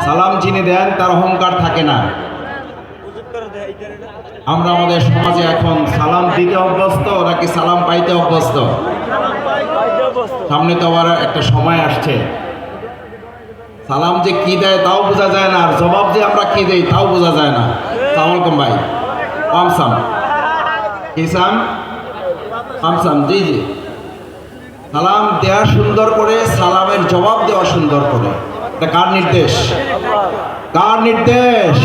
সালাম যিনি দেন তার অহংকার থাকে না। আমরা আমাদের সমাজে এখন সালাম দিতে অভ্যস্ত নাকি সালাম পাইতে অভ্যস্ত? সামনে তো আবার একটা সময় আসছে, সালাম যে কি দেয় তাও বোঝা যায় না, আর জবাব যে আমরা কি দেই তাও বোঝা যায় না। সালাম আলাইকুম ভাই। আমসাম কিসাম আমসাম, জি জি। সালাম দেওয়া সুন্দর করে, সালামের জবাব দেওয়া সুন্দর করে, এটা কার নির্দেশ? কার নির্দেশ?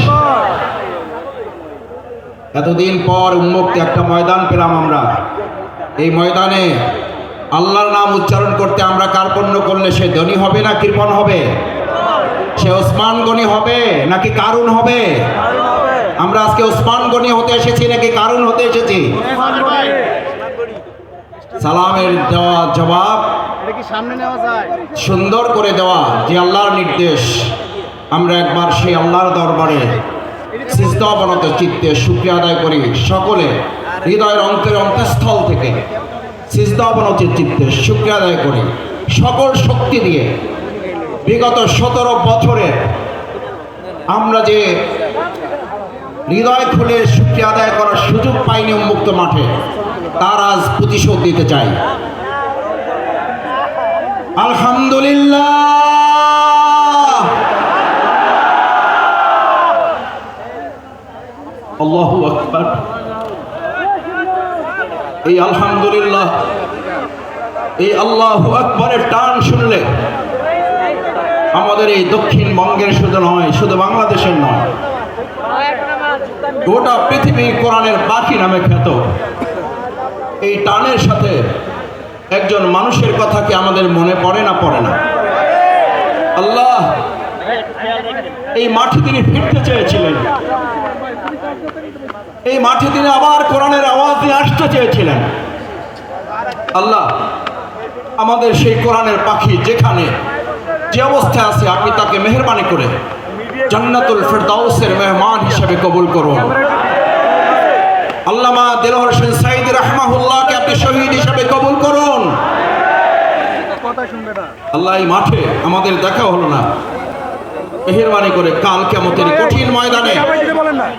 এতদিন পর উন্মুক্ত একটা ময়দান পেলাম আমরা। এই ময়দানে আল্লাহর নাম উচ্চারণ করতে আমরা কার্পণ্য করলে সে ধনী হবে না কৃপণ হবে? সে ওসমান গনি হবে নাকি কারুন হবে? আমরা আজকে ওসমান গনি হতে এসেছি নাকি কারুন হতে এসেছি? সালামের দেওয়া জবাব সুন্দর করে দেওয়া যে আল্লাহর নির্দেশ, আমরা একবার সেই আল্লাহর দরবারে সিজদা অবনত চিত্তে শুকরিয়া আদায় করি। সকলে হৃদয়ের অন্তঃস্থল থেকে সিজদা অবনত চিত্তে শুকরিয়া আদায় করি সকল শক্তি দিয়ে। বিগত 17 বছরে আমরা যে হৃদয় খুলে শুকরিয়া আদায় করার সুযোগ পাইনি উন্মুক্ত মাঠে, তার আজ প্রতিশোধ দিতে চাই। আলহামদুলিল্লাহ, আল্লাহু আকবার। এই আলহামদুলিল্লাহ, এই আল্লাহু আকবারের টান শুনলে আমাদের এই দক্ষিণবঙ্গের শুধু নয়, শুধু বাংলাদেশের নয়, গোটা পৃথিবী কোরআনের পাখি নামে খ্যাত। এই টানের সাথে একজন মানুষের কথা কি আমাদের মনে পড়ে না? পড়ে না? আল্লাহ এই মাঠে তিনি ফিরতে চেয়েছিলেন, এই মাঠে তিনি আবার কোরআনের আওয়াজ নিয়ে আসতে চেয়েছিলেন। আল্লাহ আমাদের সেই কোরআনের পাখি যেখানে যে অবস্থায় আছে, আপনি তাকে মেহেরবানি করে জান্নাতুল ফেরদাউসের মেহমান হিসেবে কবুল করুন। আল্লামা দেলোয়ার হোসেন সাঈদী রাহমাহুল্লাহকে আপনি শহীদ হিসেবে কবুল করুন। আল্লাহ এই মাঠে আমাদের দেখা হলো না, মেহেরবানি করে কাল কিয়ামতের কঠিন ময়দানে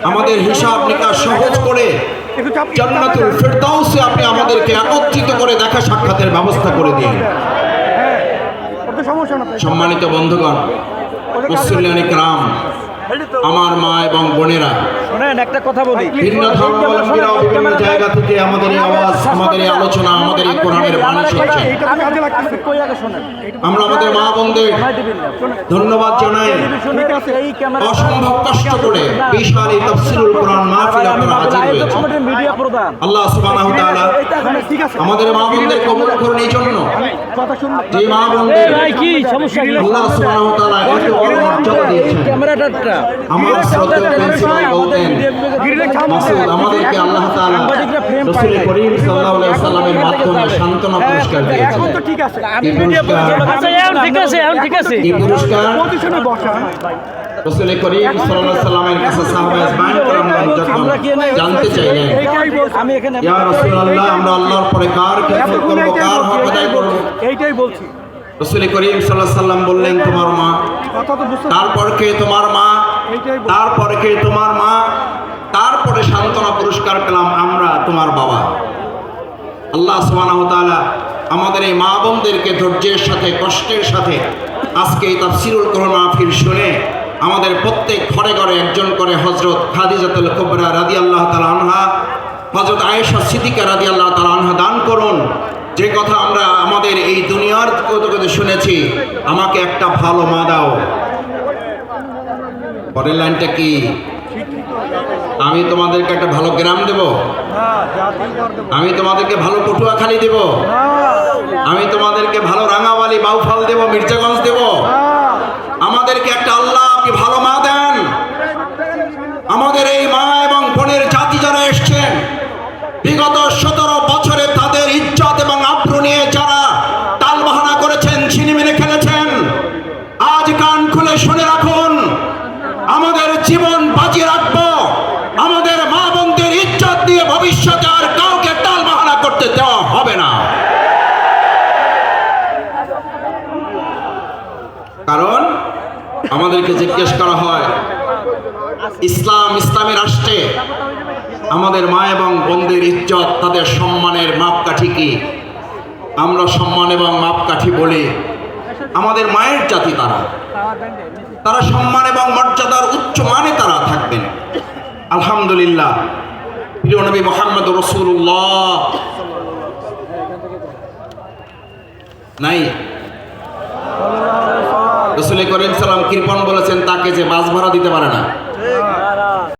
আমাদের হিসাব নিকাশ সহজ করে জান্নাতুল ফেরদাউসে আপনি আমাদেরকে একত্রিত করে দেখা সাক্ষাতের ব্যবস্থা করে দিন। সম্মানিত বন্ধুগণ, মুসলিয়ানি کرام, আমার মা এবং বোনেরা, শুনেন একটা কথা বলি, ভিন্ন ধর্মাবলম্বীরা বিভিন্ন জায়গা থেকে আমাদের এই আওয়াজ, আমাদের এই আলোচনা, আমাদের এই কোরআনের বাণী শুনছেন। আমরা আমাদের মা বোনদের ধন্যবাদ জানাই। অসম্ভব কষ্ট করে বিশাল এই তাফসীরুল কোরআন মাহফিল আপনারা হাজির হয়েছেন। আল্লাহ সুবহানাহু ওয়া তাআলা আমাদের মা বোনদের কবুল করুন। এই জন্য যে মা বোনদের আল্লাহ সুবহানাহু ওয়া তাআলা এত বড় মর্যাদা দিয়েছেন। আমার শ্রদ্ধেয় প্রিন্সিপাল বলতেন, মাসুদ, আমাদেরকে আল্লাহ তাআলা রাসূল করিম সাল্লাল্লাহু আলাইহি ওয়াসাল্লামের মাধ্যমে সান্তনা পুরস্কার দিয়েছেন। এখন তো ঠিক আছে, আপনি ঠিক আছে, এখন ঠিক আছে। এই পুরস্কার রাসূল করিম সাল্লাল্লাহু আলাইহি ওয়াসাল্লামের কাছে সাহাবায়ে আজমাইন کرامগণ যখন জানতে চাইলেন, আমি এখানে ইয়া রাসূলুল্লাহ, আমরা আল্লাহর পরে কার খেদমত করব, কার হক আদায় করব? এইটাই বলছি। রাসূল করিম সাল্লাল্লাহু আলাইহি ওয়াসাল্লাম বললেন, তোমার মা। তারপর কে? তোমার মা। তারপরে কে? তোমার মা। তারপরে সান্তনা পুরস্কার পেলাম আমরা, তোমার বাবা। আল্লাহ সুবহানাহু ওয়া তাআলা আমাদের এই মা বোনদেরকে ধৈর্যের সাথে, কষ্টের সাথে আজকে এই তাফসীরুল কোরআন মাহফিল শুনে আমাদের প্রত্যেক ঘরে ঘরে একজন করে হযরত খাদিজাতুল কুবরা রাদিয়াল্লাহু তাআলা আনহা, হযরত আয়েশা সিদ্দিকা রাদিয়াল্লাহু তাআলা আনহা দান করুন। যে কথা আমরা আমাদের এই দুনিয়ার কত শুনেছি, আমাকে একটা ভালো মা দাও। পরের লাইনটা কি? আমি তোমাদেরকে একটা ভালো গ্রাম দেব, আমি তোমাদেরকে ভালো পটুয়াখালী দেব, আমি তোমাদেরকে ভালো রাঙামালি, বাউফল দেব, মির্জাগঞ্জ দেব। আমাদেরকে একটা আল্লাহ আপনি ভালো মা দেন। আমাদের এই মা এবং বোনের জাতি যারা এসছেন, বিগত 17 বছরে তাদের ইজ্জত এবং আব্রু নিয়ে যারা টালবাহানা করেছেন, ছিনিমিনি খেলেছেন, আজ কান খুলে শুনে রাখুন, আমাদের জীবন বাজি রাখবো আমাদের মা বোনদের ইজ্জত দিয়ে। ভবিষ্যতে আর কাউকে টালবাহানা করতে দেওয়া হবে না। কারণ আমাদের আমাদেরকে জিজ্ঞেস করা হয় ইসলামী রাষ্ট্রে আমাদের মা এবং বোনদের ইজ্জত, তাদের সম্মানের মাপকাঠি কি? আমরা সম্মান এবং মাপকাঠি বলি আমাদের মায়ের জাতি, তারা সম্মান এবং মর্যাদার উচ্চ মানে তারা থাকবেন। আলহামদুলিল্লাহ, প্রিয় নবী মুহাম্মদ রাসূলুল্লাহ নাই, রাসূল করিম সাল্লাল্লাহু আলাইহি ওয়াসাল্লাম কৃপণ বলেছেন তাকে যে বাস ভাড়া দিতে পারে না।